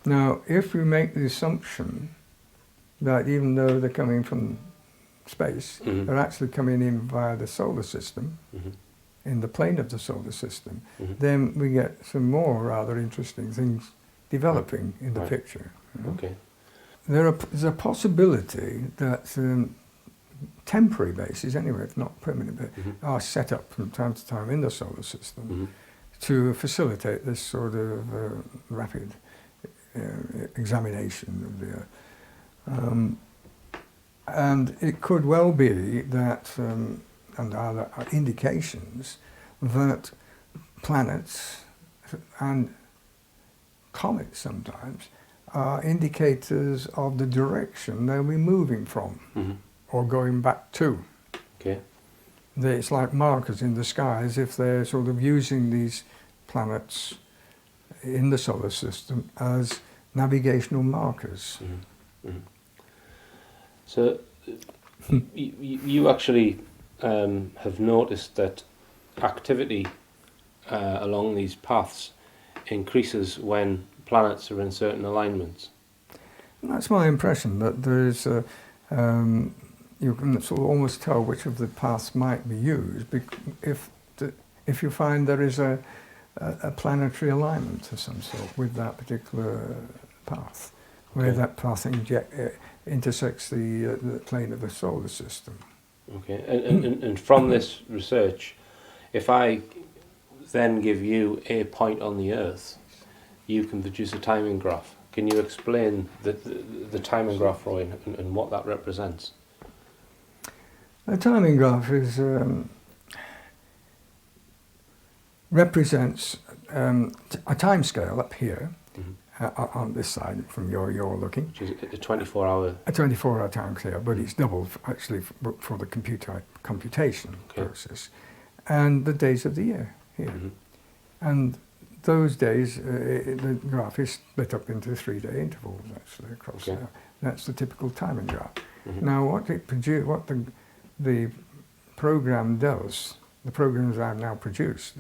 Now, if we make the assumption that even though they're coming from space, they're actually coming in via the solar system, in the plane of the solar system, then we get some more rather interesting things developing in the picture. Okay. There's a possibility that temporary bases, anyway, if not permanent, are set up from time to time in the solar system to facilitate this sort of rapid examination of the Earth. And it could well be that, and there are indications, that planets and comets sometimes are indicators of the direction they'll be moving from or going back to. Okay. It's like markers in the sky, as if they're sort of using these planets in the solar system as navigational markers. So you actually have noticed that activity along these paths increases when planets are in certain alignments. And that's my impression, that there's you can sort of almost tell which of the paths might be used if you find there is a planetary alignment of some sort with that particular path, where that path intersects the plane of the solar system. Okay, and from this research, if I then give you a point on the Earth, you can produce a timing graph. Can you explain the timing graph, Roy, and what that represents? A timing graph represents a time scale up here on this side from you're looking. Which is a 24-hour... A 24-hour time scale, but it's doubled actually for the computation process. And the days of the year here. And those days, the graph is split up into 3-day intervals actually across there. That's the typical timing graph. Now what the program does, the programs I've now produced,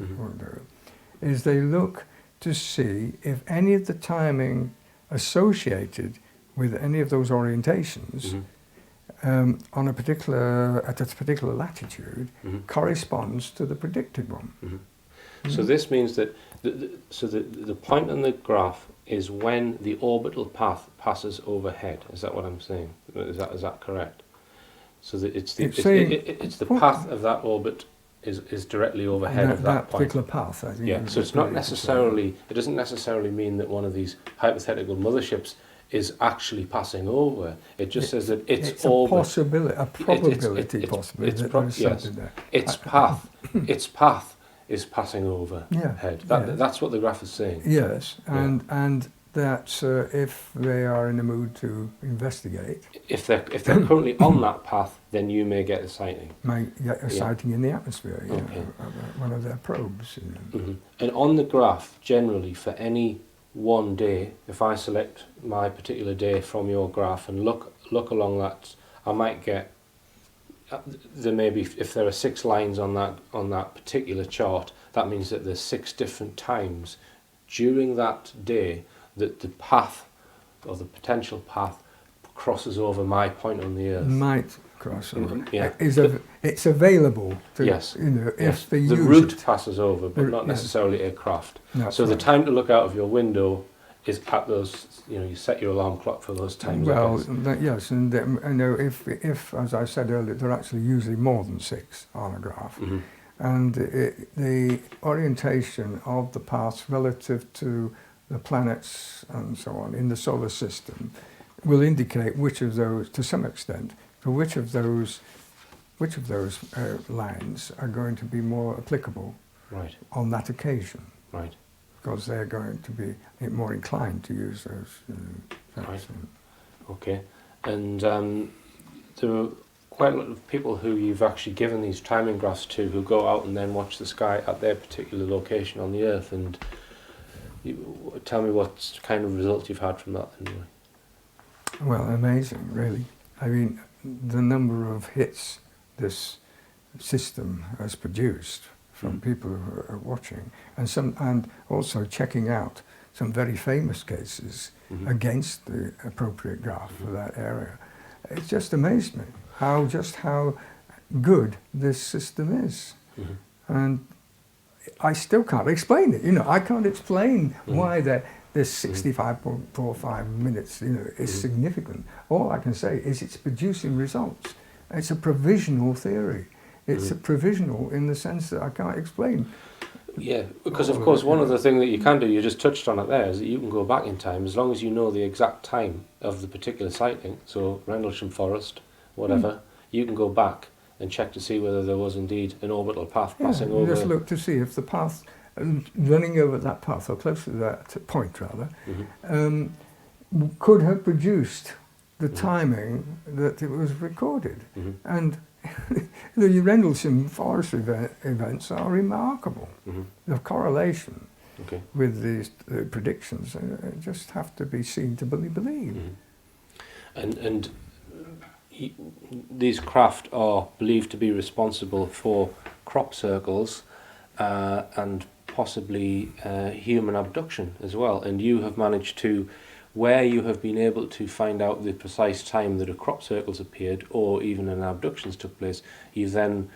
is they look to see if any of the timing associated with any of those orientations on a particular latitude corresponds to the predicted one. So this means that the point on the graph is when the orbital path passes overhead. Is that what I'm saying? Is that correct? So that it's the path of that orbit is directly overhead of that point. Particular path, I think. Yeah. So it's not necessarily. It doesn't necessarily mean that one of these hypothetical motherships is actually passing over. It just says that its orbit, a probability. Its path is passing over head. That's what the graph is saying. Yes, and that if they are in the mood to investigate, if they're currently on that path, then you may get a sighting. Might get a sighting in the atmosphere. One of their probes. And on the graph, generally for any one day, if I select my particular day from your graph and look along that, I might get. There may be, if there are 6 lines on that particular chart, that means that there's 6 different times during that day that the path or the potential path crosses over my point on the Earth. Might cross over. It's available to, if they use the route passes over, but not necessarily a craft. That's so the time to look out of your window is at those, you set your alarm clock for those times. Well, yes, and I know if, as I said earlier, there are actually usually more than 6 on a graph. And the orientation of the paths relative to the planets and so on in the solar system will indicate which of those, to some extent, for which of those lines are going to be more applicable on that occasion. Right. Because they're going to be more inclined to use those. Okay. And there are quite a lot of people who you've actually given these timing graphs to who go out and then watch the sky at their particular location on the Earth. And tell me what kind of results you've had from that. Anyway. Well, amazing, really. I mean, the number of hits this system has produced from people who are watching, and also checking out some very famous cases against the appropriate graph for that area. It just amazed me how good this system is. And I still can't explain it. I can't explain why this 65.45 minutes, is significant. All I can say is it's producing results. It's a provisional theory. It's a provisional in the sense that I can't explain. Yeah, because of course one other thing that you can do, you just touched on it there, is that you can go back in time as long as you know the exact time of the particular sighting. So Rendlesham Forest, whatever, you can go back and check to see whether there was indeed an orbital path passing over. Just look to see if the path, running over that path, or close to that point rather, could have produced the timing that it was recorded. And the Rendlesham Forest events are remarkable. The correlation with these predictions just have to be seen to be believed. And these craft are believed to be responsible for crop circles and possibly human abduction as well. And you have managed to, where you have been able to find out the precise time that a crop circles appeared or even an abductions took place, you've then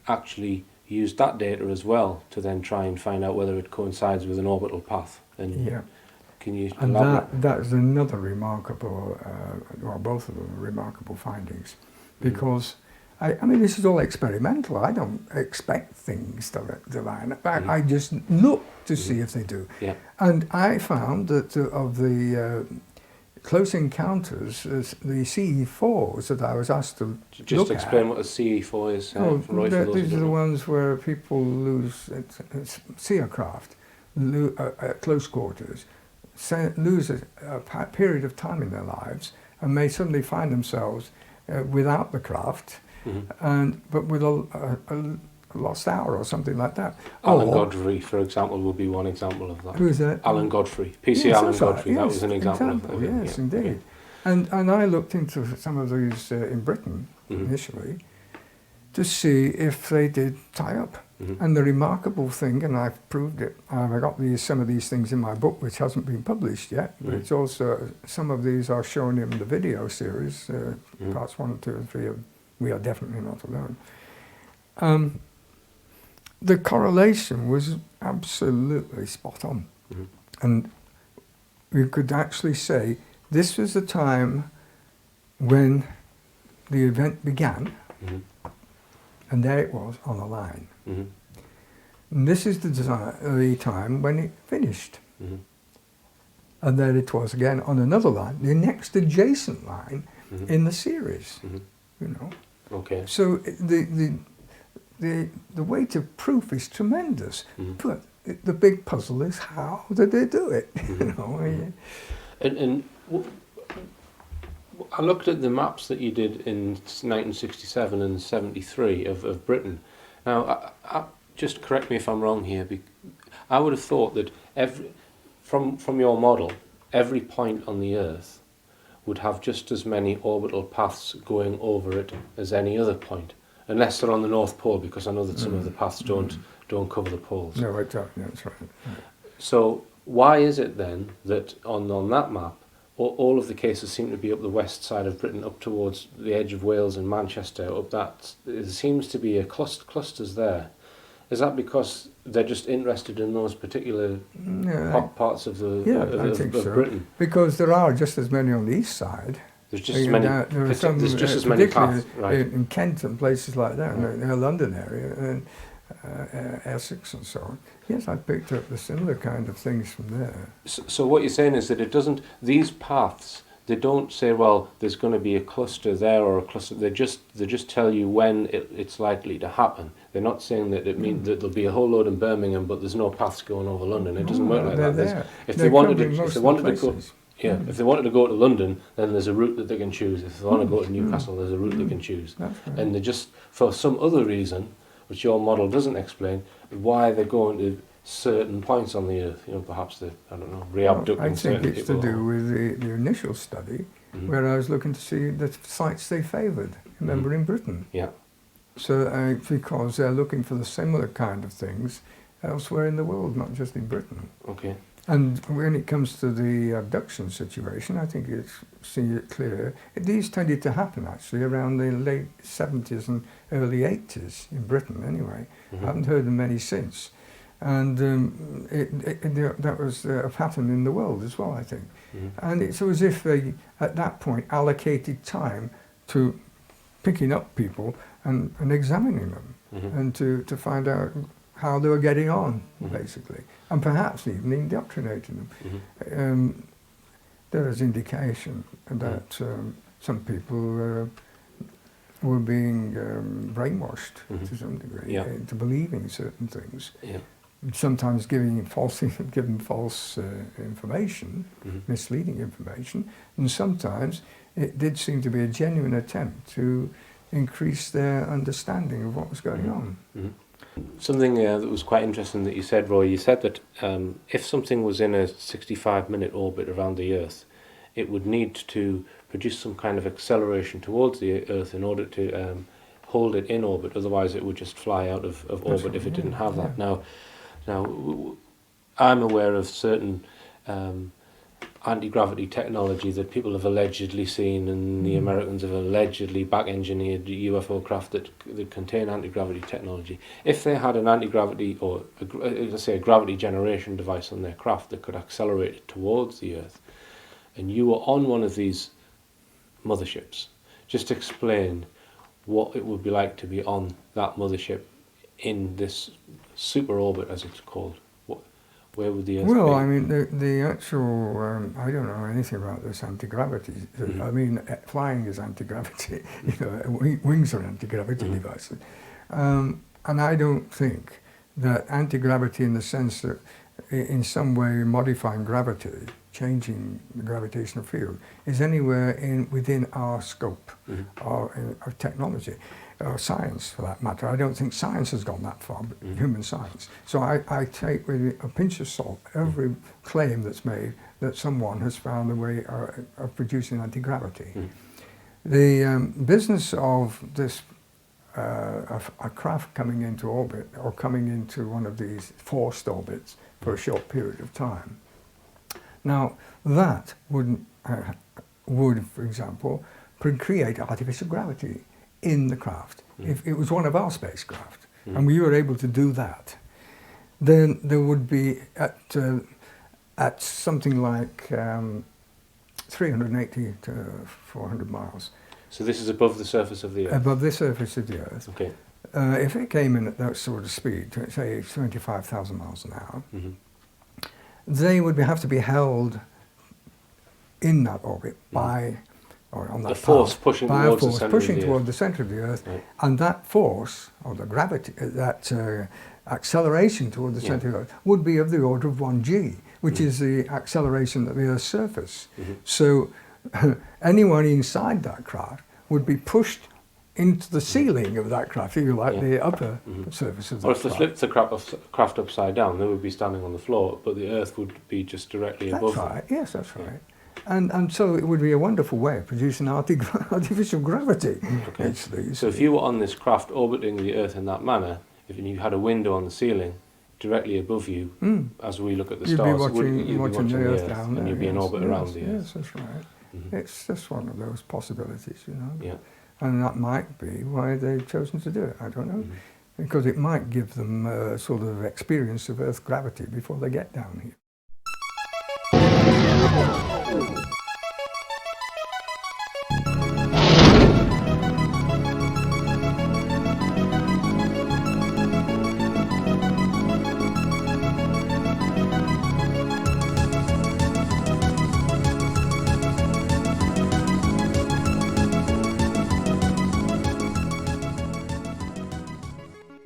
actually used that data as well to then try and find out whether it coincides with an orbital path. And can you elaborate? And that is another remarkable, well, both of them are remarkable findings, because I mean, this is all experimental. I don't expect things to line up. I just look to see if they do. And I found that of the close encounters, the CE4s that I was asked to just explain what a CE4 is. These are the ones where people lose, see a craft at close quarters, lose a period of time in their lives, and may suddenly find themselves without the craft, but with a lost hour or something like that. Alan Godfrey, for example, would be one example of that. Who's that? Alan Godfrey. PC Alan Godfrey, that was an example of that. Yes, indeed. And I looked into some of these in Britain initially to see if they did tie up. And the remarkable thing, and I've proved it, I got some of these things in my book, which hasn't been published yet, but it's also, some of these are shown in the video series, parts 1, 2 and 3 of We Are Definitely Not Alone. The correlation was absolutely spot on. And we could actually say this was the time when the event began, and there it was on a line. And this is the time when it finished. And then it was again on another line, the next adjacent line in the series. So the weight of proof is tremendous, but the big puzzle is how did they do it? And I looked at the maps that you did in 1967 and 73 of Britain. Now, just correct me if I'm wrong here. I would have thought that from your model, every point on the Earth would have just as many orbital paths going over it as any other point, unless they're on the North Pole, because I know that some of the paths don't cover the poles. No, exactly, that's right. So why is it then that on that map, all of the cases seem to be up the west side of Britain, up towards the edge of Wales and Manchester, up that, there seems to be a clusters there. Is that because they're just interested in those particular parts of Britain? Because there are just as many on the east side. There's just as many. There's just as many paths, right? In Kent and places like that, in the London area, and Essex and so on. Yes, I picked up the similar kind of things from there. So what you're saying is that it doesn't. These paths, they don't say, well, there's going to be a cluster there or a cluster. They just tell you when it's likely to happen. They're not saying that it means that there'll be a whole load in Birmingham, but there's no paths going over London. It doesn't work like that. If they wanted to go to London, then there's a route that they can choose. If they want to go to Newcastle, there's a route they can choose. Right. And they just, for some other reason, which your model doesn't explain, why they're going to certain points on the Earth. Perhaps they're, I don't know, re-abducting certain people. I think it's to do with the initial study, where I was looking to see the sites they favoured, remember, in Britain. Yeah. So because they're looking for the similar kind of things elsewhere in the world, not just in Britain. Okay. And when it comes to the abduction situation, I think it's seen it clear. These tended to happen actually around the late 70s and early 80s in Britain anyway. I haven't heard of many since. And that was a pattern in the world as well, I think. And it's as if they, at that point, allocated time to picking up people and examining them and to find out how they were getting on, basically, and perhaps even indoctrinating them. There is indication that some people were being brainwashed to some degree into believing certain things. Sometimes given false information, misleading information, and sometimes it did seem to be a genuine attempt to increase their understanding of what was going on. Something that was quite interesting that you said, Roy, you said that if something was in a 65-minute orbit around the Earth, it would need to produce some kind of acceleration towards the Earth in order to hold it in orbit, otherwise it would just fly out of orbit if it didn't have that. Now, I'm aware of certain anti-gravity technology that people have allegedly seen, and the Americans have allegedly back-engineered UFO craft that contain anti-gravity technology. If they had an anti-gravity, or let's say a gravity generation device on their craft that could accelerate it towards the Earth, and you were on one of these motherships, just explain what it would be like to be on that mothership in this super orbit, as it's called. Where would the Earth be? Well, I mean, the actual, I don't know anything about this anti-gravity. I mean, flying is anti-gravity, wings are anti-gravity devices. And I don't think that anti-gravity in the sense that in some way modifying gravity, changing the gravitational field, is anywhere within our scope of technology. Or science, for that matter. I don't think science has gone that far, but human science. So I take with a pinch of salt every claim that's made that someone has found a way of producing anti-gravity. The business of this, a craft coming into orbit or coming into one of these forced orbits for a short period of time. Now, that would, for example, create artificial gravity in the craft. If it was one of our spacecraft and we were able to do that, then there would be at something like 380 to 400 miles. So this is above the surface of the Earth? Above the surface of the Earth. Okay. If it came in at that sort of speed, say 25,000 miles an hour, they would have to be held in that orbit by or on that force path, pushing by towards a force the pushing toward the centre of the Earth, and that force or the gravity, that acceleration toward the centre of the Earth, would be of the order of 1g, which is the acceleration of the Earth's surface. So anyone inside that craft would be pushed into the ceiling of that craft, if you like, the upper surface of the craft. Or if they flipped the craft upside down, they would be standing on the floor, but the Earth would be just directly above them. That's right, yes, that's right. And so it would be a wonderful way of producing artificial gravity, actually. So if you were on this craft orbiting the Earth in that manner, if you had a window on the ceiling directly above you, as we look at the stars, you'd be watching the Earth down there, and you'd be in orbit around the Earth. Yes, that's right. It's just one of those possibilities, And that might be why they've chosen to do it, I don't know. Because it might give them a sort of experience of Earth gravity before they get down here.